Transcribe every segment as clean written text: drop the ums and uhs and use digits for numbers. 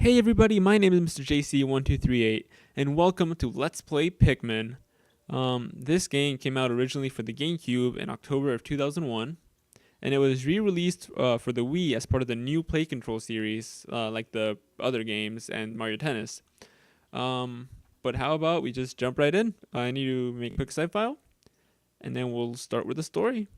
Hey everybody, my name is Mr. JC1238, and welcome to Let's Play Pikmin. This game came out originally for the GameCube in October of 2001, and it was re-released for the Wii as part of the new Play Control series, like the other games and Mario Tennis. But how about we just jump right in? I need to make a quick save file, and then we'll start with the story.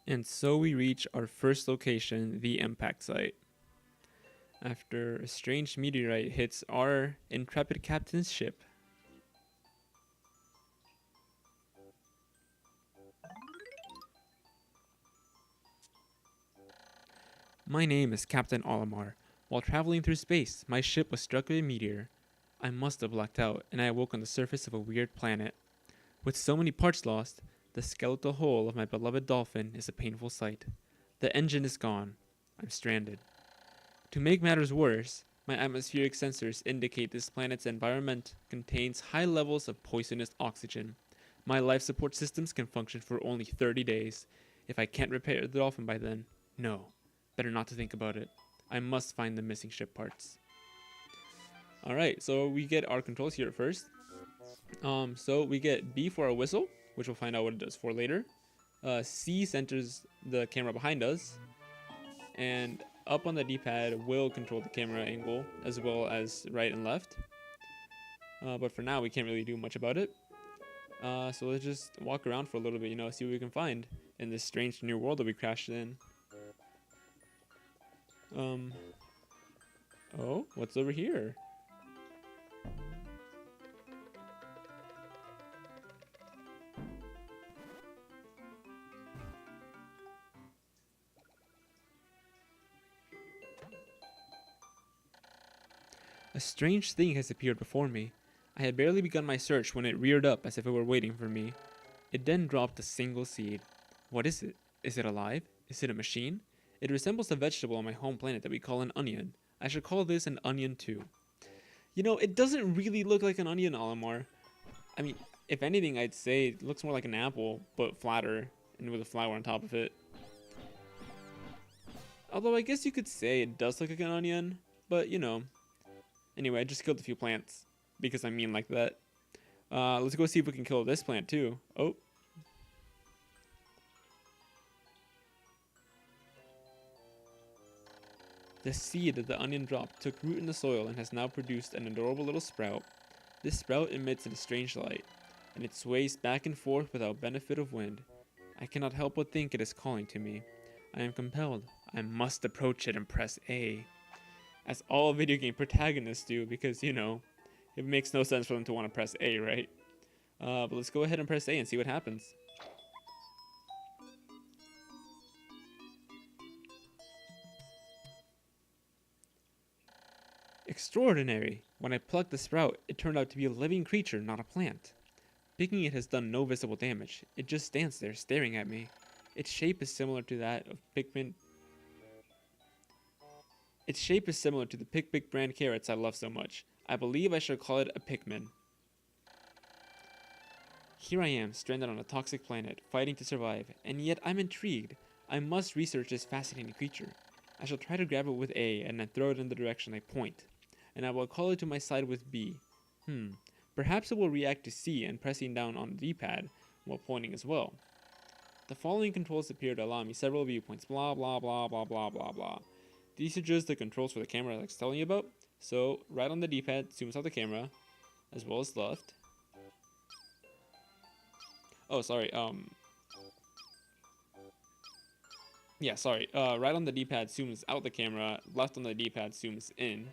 And so we reach our first location, the impact site. After a strange meteorite hits our intrepid captain's ship. My name is Captain Olimar. While traveling through space, my ship was struck by a meteor. I must have blacked out, and I awoke on the surface of a weird planet. With so many parts lost, the skeletal hull of my beloved dolphin is a painful sight. The engine is gone. I'm stranded. To make matters worse, my atmospheric sensors indicate this planet's environment contains high levels of poisonous oxygen. My life support systems can function for only 30 days. If I can't repair the dolphin by then, no. Better not to think about it. I must find the missing ship parts. Alright, so we get our controls here at first. So we get B for our whistle, which we'll find out what it does for later. C centers the camera behind us. And up on the D-pad will control the camera angle as well as right and left. But for now, we can't really do much about it. So let's just walk around for a little bit, see what we can find in this strange new world that we crashed in. Oh, what's over here? A strange thing has appeared before me. I had barely begun my search when it reared up as if it were waiting for me. It then dropped a single seed. What is it? Is it alive? Is it a machine? It resembles a vegetable on my home planet that we call an onion. I should call this an onion too. It doesn't really look like an onion, Olimar. I mean, if anything, I'd say it looks more like an apple, but flatter, and with a flower on top of it. Although I guess you could say it does look like an onion, but Anyway, I just killed a few plants, because I'm mean like that. Let's go see if we can kill this plant too. Oh. The seed that the onion dropped took root in the soil and has now produced an adorable little sprout. This sprout emits a strange light, and it sways back and forth without benefit of wind. I cannot help but think it is calling to me. I am compelled. I must approach it and press A. As all video game protagonists do, because, it makes no sense for them to want to press A, right? But let's go ahead and press A and see what happens. Extraordinary! When I plucked the sprout, it turned out to be a living creature, not a plant. Picking it has done no visible damage. It just stands there, staring at me. Its shape is similar to that of Pikmin. Its shape is similar to the Pikmin brand carrots I love so much. I believe I should call it a Pikmin. Here I am, stranded on a toxic planet, fighting to survive, and yet I'm intrigued. I must research this fascinating creature. I shall try to grab it with A and then throw it in the direction I point, and I will call it to my side with B. Perhaps it will react to C and pressing down on the D-pad while pointing as well. The following controls appear to allow me several viewpoints, blah blah blah blah blah blah blah. These are just the controls for the camera I was telling you about. So right on the D-pad zooms out the camera, as well as left. Oh, sorry. Yeah, sorry. Right on the D-pad zooms out the camera. Left on the D-pad zooms in.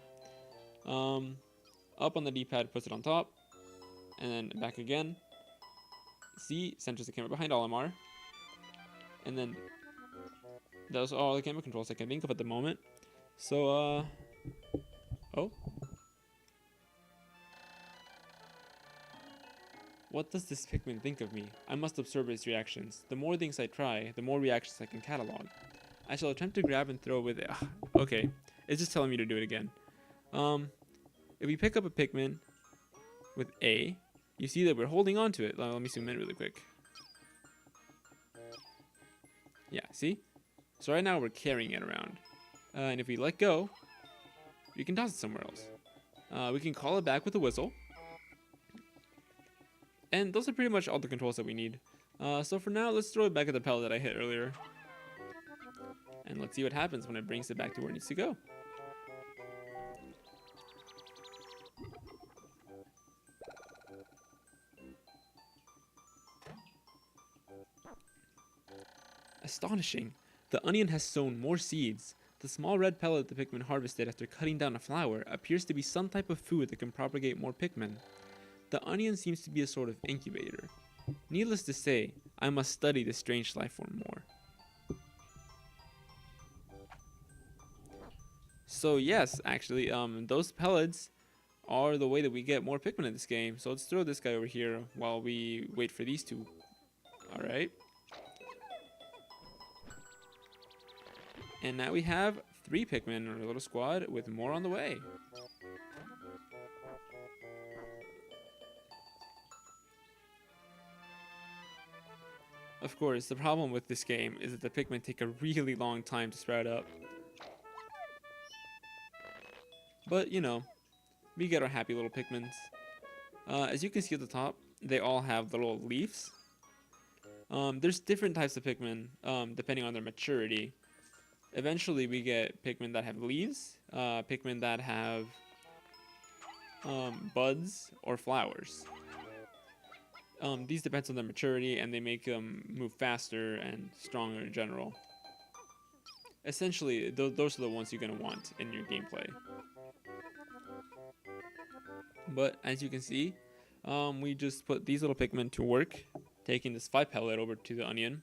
Up on the D-pad puts it on top, and then back again. C centers the camera behind Olimar, and then those are all the camera controls I can think of at the moment. So, oh. What does this Pikmin think of me? I must observe its reactions. The more things I try, the more reactions I can catalog. I shall attempt to grab and throw with it. Okay, it's just telling me to do it again. If we pick up a Pikmin with A, you see that we're holding on to it. Let me zoom in really quick. Yeah, see? So right now we're carrying it around. And if we let go, we can toss it somewhere else. We can call it back with a whistle. And those are pretty much all the controls that we need. So for now, let's throw it back at the pellet that I hit earlier. And let's see what happens when it brings it back to where it needs to go. Astonishing! The onion has sown more seeds. The small red pellet the Pikmin harvested after cutting down a flower appears to be some type of food that can propagate more Pikmin. The onion seems to be a sort of incubator. Needless to say, I must study this strange life form more. So yes, actually, those pellets are the way that we get more Pikmin in this game. So let's throw this guy over here while we wait for these two. Alright. And now we have 3 Pikmin in our little squad with more on the way. Of course, the problem with this game is that the Pikmin take a really long time to sprout up. But, you know, we get our happy little Pikmins. As you can see at the top, they all have little leaves. There's different types of Pikmin, depending on their maturity. Eventually, we get Pikmin that have leaves, Pikmin that have buds or flowers. These depends on their maturity, and they make them move faster and stronger in general. Essentially, those are the ones you're going to want in your gameplay. But as you can see, we just put these little Pikmin to work, taking this 5 pellet over to the onion.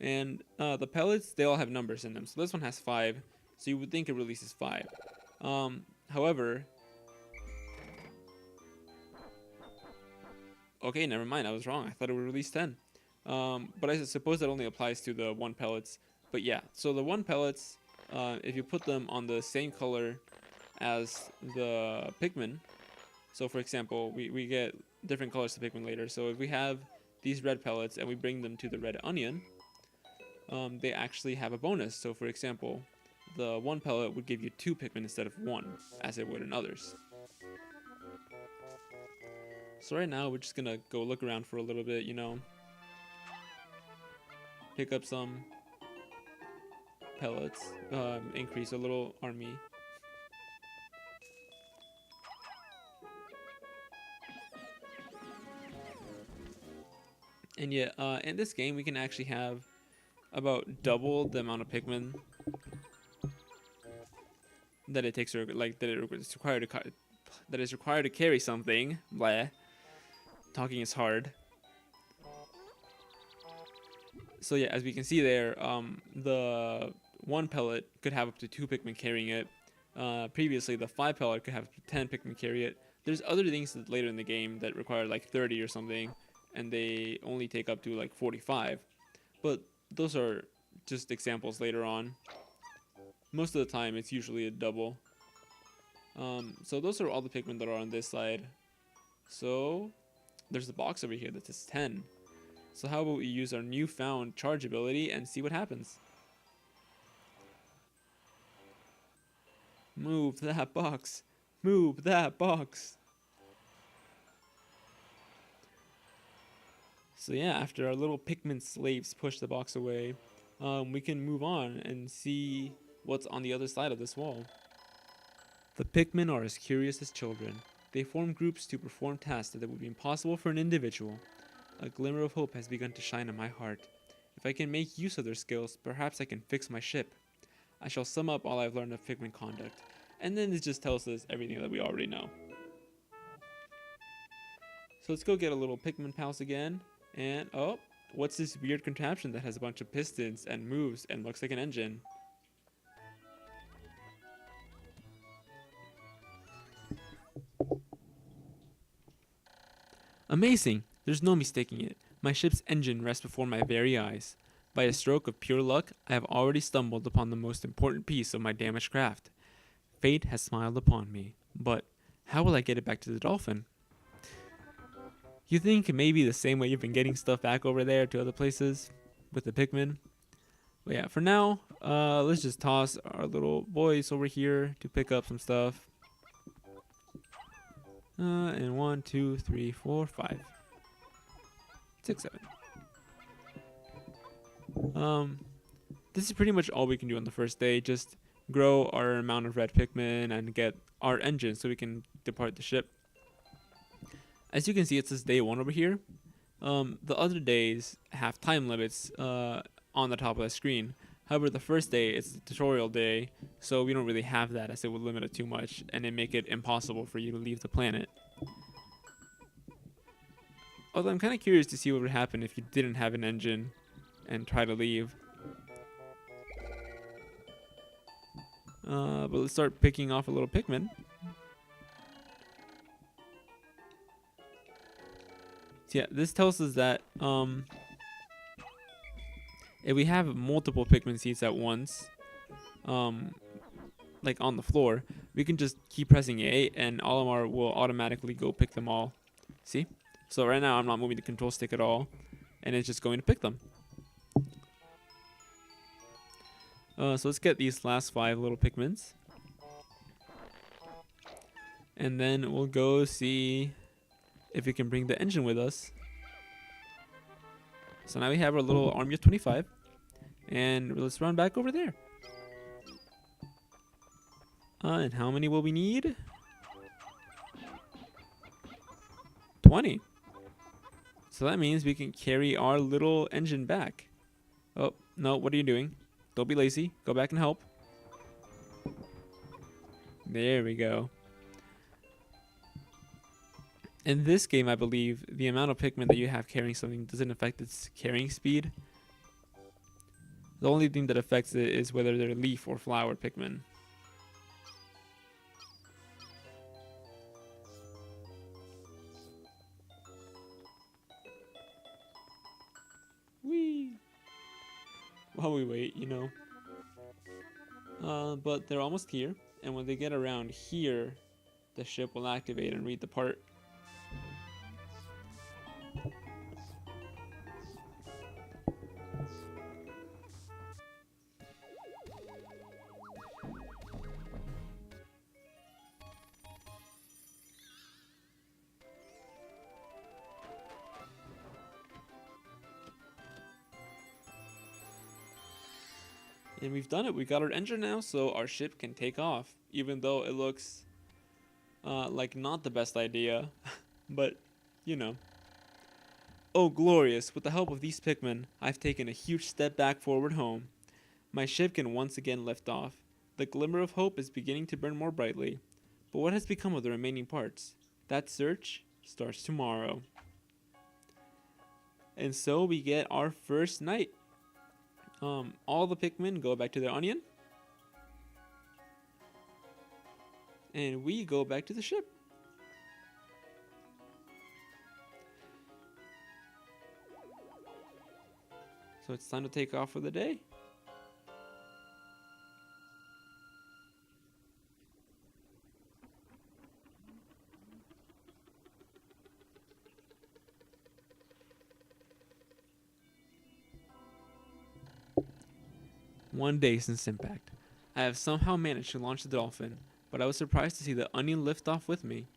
And the pellets, they all have numbers in them. So this one has 5, so you would think it releases 5. However... Okay, never mind, I was wrong. I thought it would release 10. But I suppose that only applies to the 1 pellets. But yeah, so the 1 pellets, if you put them on the same color as the Pikmin, so for example, we get different colors to Pikmin later. So if we have these red pellets and we bring them to the red onion, they actually have a bonus. So for example, the 1 pellet would give you 2 Pikmin instead of 1, as it would in others. So right now, we're just gonna go look around for a little bit, you know. Pick up some pellets, increase a little army. And yeah, in this game, we can actually have about double the amount of Pikmin that it takes, like that it's required to that is required to carry something. Blah. Talking is hard. So yeah, as we can see there, the 1 pellet could have up to 2 Pikmin carrying it. Previously, the 5 pellet could have 10 Pikmin carry it. There's other things that later in the game that require like 30 or something, and they only take up to like 45. But those are just examples later on. Most of the time, it's usually a double. So those are all the Pikmin that are on this side. So there's a box over here that says 10. So how about we use our newfound charge ability and see what happens? Move that box. Move that box. So yeah, after our little Pikmin slaves push the box away, we can move on and see what's on the other side of this wall. The Pikmin are as curious as children. They form groups to perform tasks that would be impossible for an individual. A glimmer of hope has begun to shine in my heart. If I can make use of their skills, perhaps I can fix my ship. I shall sum up all I've learned of Pikmin conduct. And then it just tells us everything that we already know. So let's go get a little Pikmin pals again. And, oh, what's this weird contraption that has a bunch of pistons and moves and looks like an engine? Amazing! There's no mistaking it. My ship's engine rests before my very eyes. By a stroke of pure luck, I have already stumbled upon the most important piece of my damaged craft. Fate has smiled upon me, but how will I get it back to the dolphin? You think maybe the same way you've been getting stuff back over there to other places with the Pikmin? But yeah, for now, let's just toss our little boys over here to pick up some stuff. And 1, 2, 3, 4, 5, 6, 7. This is pretty much all we can do on the first day. Just grow our amount of red Pikmin and get our engine so we can depart the ship. As you can see, it says day 1 over here. The other days have time limits on the top of the screen. However, the first day is the tutorial day, so we don't really have that, as it would limit it too much and it make it impossible for you to leave the planet. Although I'm kind of curious to see what would happen if you didn't have an engine and try to leave. But let's start picking off a little Pikmin. So yeah, this tells us that if we have multiple Pikmin seeds at once, like on the floor, we can just keep pressing A and Olimar will automatically go pick them all. See? So right now I'm not moving the control stick at all, and it's just going to pick them. So let's get these last 5 little Pikmins. And then we'll go see if we can bring the engine with us. So now we have our little army of 25. And let's run back over there. And how many will we need? 20. So that means we can carry our little engine back. Oh, no, what are you doing? Don't be lazy. Go back and help. There we go. In this game, I believe, the amount of Pikmin that you have carrying something doesn't affect its carrying speed. The only thing that affects it is whether they're leaf or flower Pikmin. Whee! While we wait, you know. But they're almost here, and when they get around here, the ship will activate and read the part. And we've done it. We got our engine now, so our ship can take off. Even though it looks like not the best idea. But, you know. Oh, glorious. With the help of these Pikmin, I've taken a huge step back forward home. My ship can once again lift off. The glimmer of hope is beginning to burn more brightly. But what has become of the remaining parts? That search starts tomorrow. And so we get our first night. All the Pikmin go back to their onion. And we go back to the ship. So it's time to take off for the day. One day since impact, I have somehow managed to launch the dolphin. but I was surprised to see the onion lift off with me.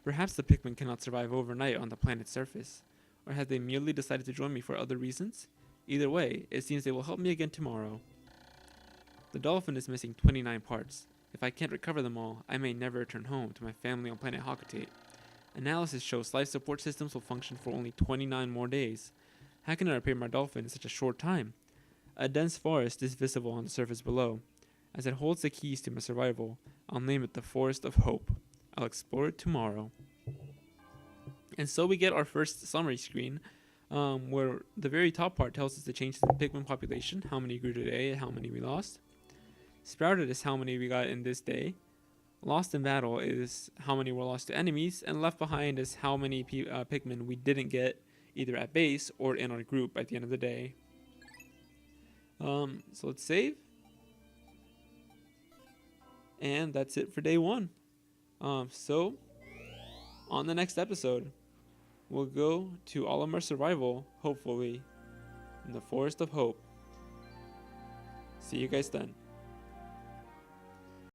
Perhaps the Pikmin cannot survive overnight on the planet's surface, or have they merely decided to join me for other reasons? Either way, it seems they will help me again tomorrow. The dolphin is missing 29 parts. If I can't recover them all, I may never return home to my family on planet Hakatate. Analysis shows life support systems will function for only 29 more days. How can I repair my dolphin in such a short time? A dense forest is visible on the surface below. As it holds the keys to my survival, I'll name it the Forest of Hope. I'll explore it tomorrow. And so we get our first summary screen, where the very top part tells us the change to the Pikmin population, how many grew today, how many we lost. Sprouted is how many we got in this day. Lost in battle is how many were lost to enemies, and left behind is how many Pikmin we didn't get either at base or in our group at the end of the day. So let's save. And that's it for day 1. So on the next episode, we'll go to Olimar's survival, hopefully, in the Forest of Hope. See you guys then.